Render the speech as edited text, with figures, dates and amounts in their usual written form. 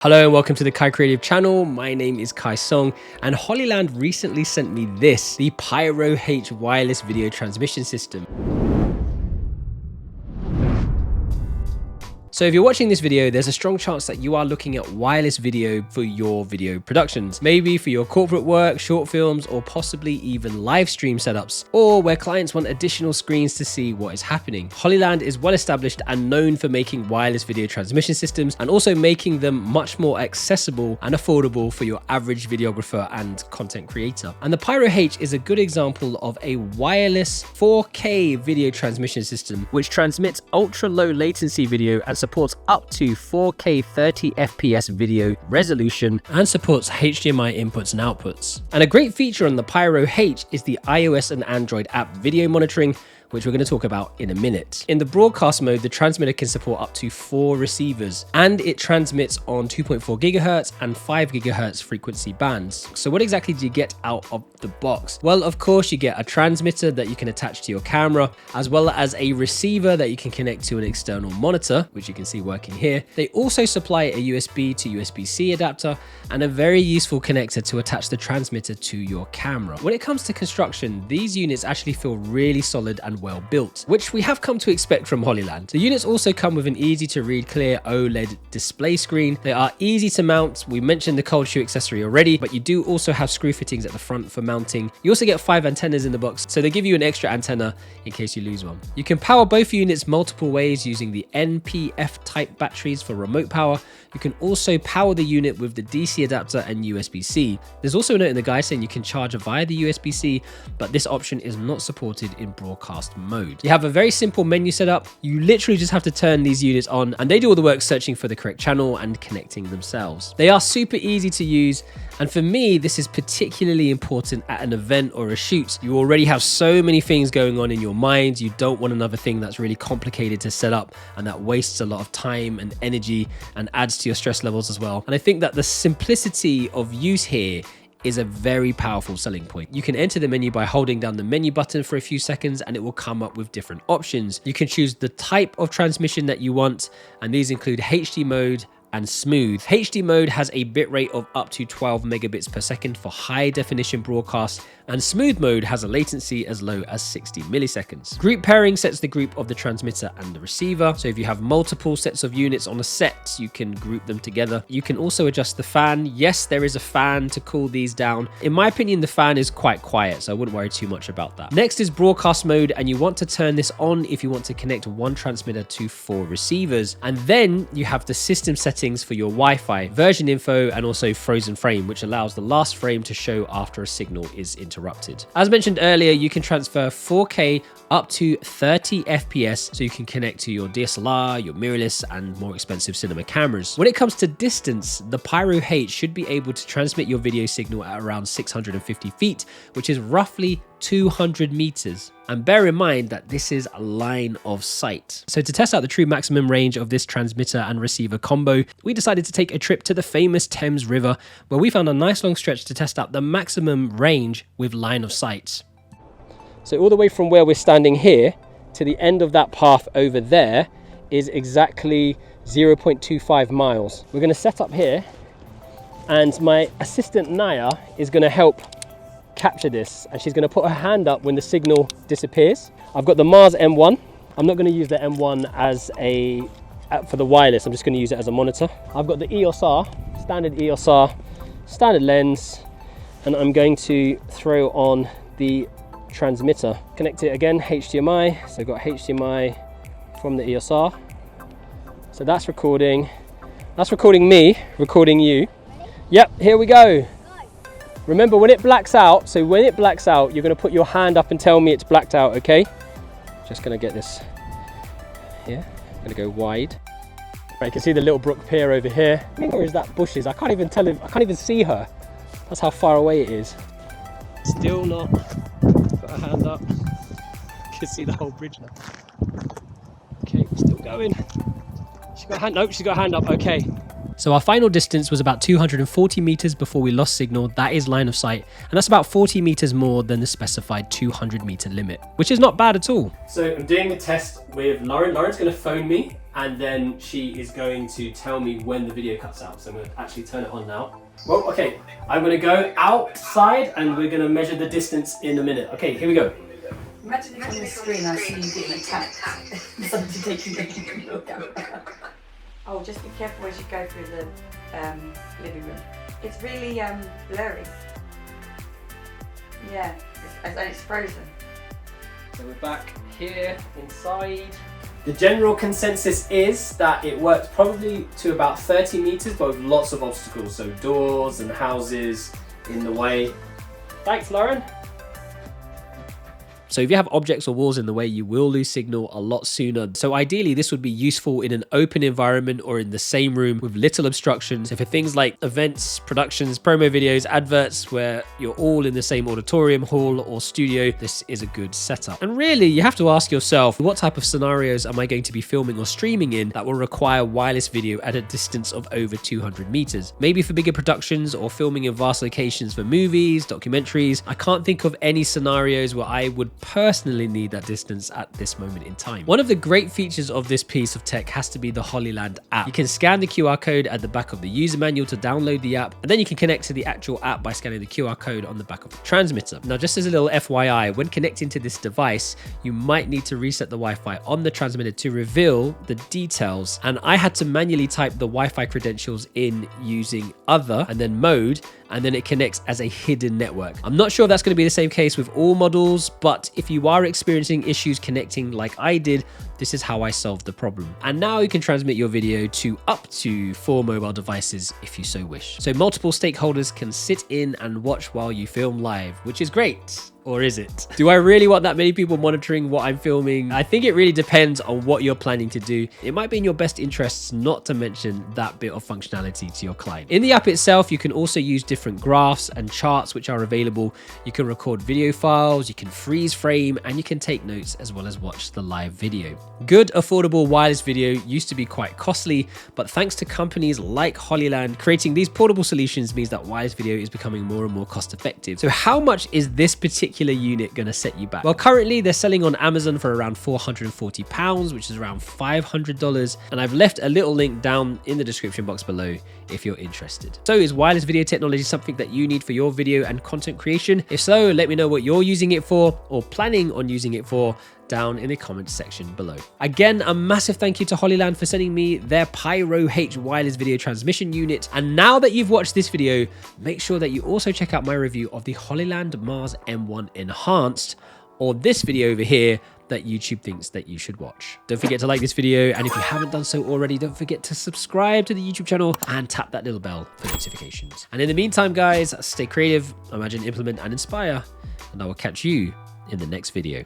Hello and welcome to the KaiCreative channel. My name is Kai Song and Hollyland recently sent me this, the Pyro H wireless video transmission system. So if you're watching this video, there's a strong chance that you are looking at wireless video for your video productions, maybe for your corporate work, short films, or possibly even live stream setups, or where clients want additional screens to see what is happening. Hollyland is well established and known for making wireless video transmission systems and also making them much more accessible and affordable for your average videographer and content creator. And the Pyro H is a good example of a wireless 4K video transmission system, which transmits ultra low latency video and supports up to 4K 30 FPS video resolution and supports HDMI inputs and outputs. And a great feature on the Pyro H is the iOS and Android app video monitoring, which we're going to talk about in a minute. In the broadcast mode, the transmitter can support up to 4 receivers, and it transmits on 2.4 gigahertz and 5 gigahertz frequency bands. So what exactly do you get out of the box? Well, of course, you get a transmitter that you can attach to your camera, as well as a receiver that you can connect to an external monitor, which you can see working here. They also supply a USB to USB-C adapter and a very useful connector to attach the transmitter to your camera. When it comes to construction, these units actually feel really solid and well built, which we have come to expect from Hollyland. The units also come with an easy to read clear OLED display screen. They are easy to mount. We mentioned the cold shoe accessory already, but you do also have screw fittings at the front for mounting. You also get 5 antennas in the box, so they give you an extra antenna in case you lose one. You can power both units multiple ways using the NPF type batteries for remote power. You can also power the unit with the DC adapter and USB-C. There's also a note in the guide saying you can charge via the USB-C, but this option is not supported in broadcast mode. You have a very simple menu setup. You literally just have to turn these units on and they do all the work searching for the correct channel and connecting themselves. They are super easy to use, and for me, this is particularly important at an event or a shoot. You already have so many things going on in your mind. You don't want another thing that's really complicated to set up and that wastes a lot of time and energy and adds to your stress levels as well. And I think that the simplicity of use here is a very powerful selling point. You can enter the menu by holding down the menu button for a few seconds and it will come up with different options. You can choose the type of transmission that you want, and these include HD mode and smooth. HD mode has a bitrate of up to 12 megabits per second for high definition broadcast, and smooth mode has a latency as low as 60 milliseconds. Group pairing sets the group of the transmitter and the receiver. So if you have multiple sets of units on a set, you can group them together. You can also adjust the fan. Yes, there is a fan to cool these down. In my opinion, the fan is quite quiet, so I wouldn't worry too much about that. Next is broadcast mode, and you want to turn this on if you want to connect one transmitter to 4 receivers. And then you have the system settings for your Wi-Fi, version info, and also frozen frame, which allows the last frame to show after a signal is interrupted. As mentioned earlier, you can transfer 4K up to 30 FPS, so you can connect to your DSLR, your mirrorless, and more expensive cinema cameras. When it comes to distance, the Pyro H should be able to transmit your video signal at around 650 feet, which is roughly 200 meters. And bear in mind that this is a line of sight. So to test out the true maximum range of this transmitter and receiver combo, we decided to take a trip to the famous Thames River, where we found a nice long stretch to test out the maximum range with line of sight. So all the way from where we're standing here to the end of that path over there is exactly 0.25 miles. We're going to set up here, and my assistant Naya is going to help capture this, and she's going to put her hand up when the signal disappears. I've got the Mars M1. I'm not going to use the M1 as for the wireless. I'm just going to use it as a monitor. I've got the EOS R, standard EOS R, standard lens, and I'm going to throw on the transmitter. Connect it again, HDMI. So I've got HDMI from the EOS R. So that's recording. That's recording me, recording you. Yep, here we go. Remember, when it blacks out, so when it blacks out, you're going to put your hand up and tell me it's blacked out, okay? Just going to get this here. I'm going to go wide. Right, you can see the little brook pier over here. Where is that bushes? I can't even tell if I can't even see her. That's how far away it is. Still not. Got her hand up. You can see the whole bridge now. Okay, still going. She's got a hand. Nope, she's got a hand up. Okay. So our final distance was about 240 meters before we lost signal. That is line of sight, and that's about 40 meters more than the specified 200 meter limit, which is not bad at all. So I'm doing a test with Lauren. Lauren's going to phone me, and then she is going to tell me when the video cuts out. So I'm going to actually turn it on now. Well, okay, I'm going to go outside and we're going to measure the distance in a minute. Okay, here we go. Imagine it on the screen, I see you getting attacked. Somebody taking the your camera. Oh, just be careful as you go through the living room. It's really blurry. Yeah, and it's frozen. So we're back here inside. The general consensus is that it worked probably to about 30 meters, but with lots of obstacles. So doors and houses in the way. Thanks, Lauren. So if you have objects or walls in the way, you will lose signal a lot sooner. So ideally, this would be useful in an open environment or in the same room with little obstructions. So for things like events, productions, promo videos, adverts, where you're all in the same auditorium, hall, or studio, this is a good setup. And really, you have to ask yourself, what type of scenarios am I going to be filming or streaming in that will require wireless video at a distance of over 200 meters? Maybe for bigger productions or filming in vast locations for movies, documentaries. I can't think of any scenarios where I would personally need that distance at this moment in time. One of the great features of this piece of tech has to be the Hollyland app. You can scan the QR code at the back of the user manual to download the app, and then you can connect to the actual app by scanning the QR code on the back of the transmitter. Now, just as a little FYI, when connecting to this device, you might need to reset the Wi-Fi on the transmitter to reveal the details, and I had to manually type the Wi-Fi credentials in using other and then mode, and then it connects as a hidden network. I'm not sure if that's going to be the same case with all models, but if you are experiencing issues connecting like I did, this is how I solved the problem. And now you can transmit your video to up to 4 mobile devices if you so wish. So multiple stakeholders can sit in and watch while you film live, which is great. Or is it? Do I really want that many people monitoring what I'm filming? I think it really depends on what you're planning to do. It might be in your best interests not to mention that bit of functionality to your client. In the app itself, you can also use different graphs and charts which are available. You can record video files, you can freeze frame, and you can take notes as well as watch the live video. Good, affordable wireless video used to be quite costly, but thanks to companies like Hollyland, creating these portable solutions means that wireless video is becoming more and more cost effective. So how much is this particular unit going to set you back? Well, currently they're selling on Amazon for around £440, which is around $500, and I've left a little link down in the description box below if you're interested. So is wireless video technology something that you need for your video and content creation? If so, let me know what you're using it for or planning on using it for down in the comments section below. Again, a massive thank you to Hollyland for sending me their Pyro H wireless video transmission unit. And now that you've watched this video, make sure that you also check out my review of the Hollyland Mars M1 Enhanced, or this video over here that YouTube thinks that you should watch. Don't forget to like this video, and if you haven't done so already, don't forget to subscribe to the YouTube channel and tap that little bell for notifications. And in the meantime, guys, stay creative, imagine, implement, and inspire, and I will catch you in the next video.